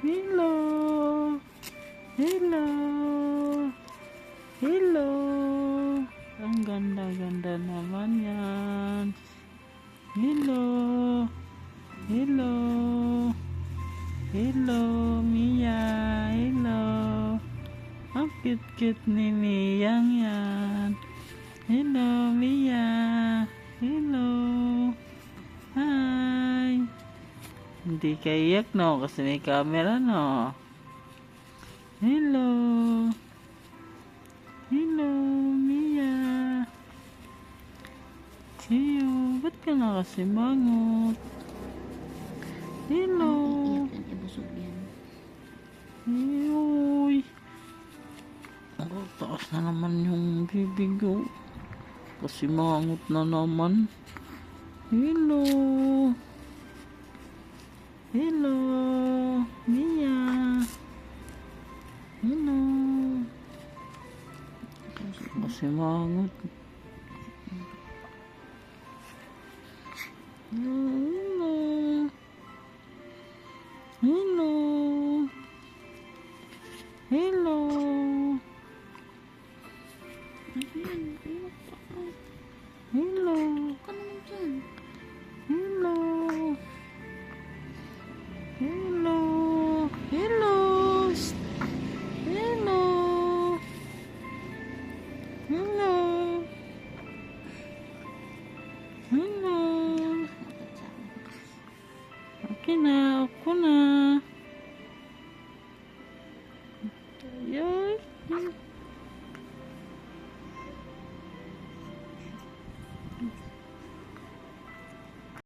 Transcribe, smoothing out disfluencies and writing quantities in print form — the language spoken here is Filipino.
Hello. Hello. Hello. Ang ganda-ganda naman yan. Hello. Hello. Hello, Mia. Hello. Ang cute-cute ni Mia yan. Hello, Mia. Hello. Hi. Hindi ka iyak, no? Kasi may camera, no? Hello. Hello, Mia. Siyo, ba't ka nakasimangot? Hello. Iyak yan, ibusog yan. Uy. Ang taas na naman yung bibig ko. Kasimangot na naman. Hello. Hello. Mia. Hello. Kasimangot. Hello. Hello. Hello. Ayun, iyak pa ka. Hello. Ka naman dyan. Hello. Hello. Hello. Shh. Hello. Hello. Hello. Okay na. Ako na.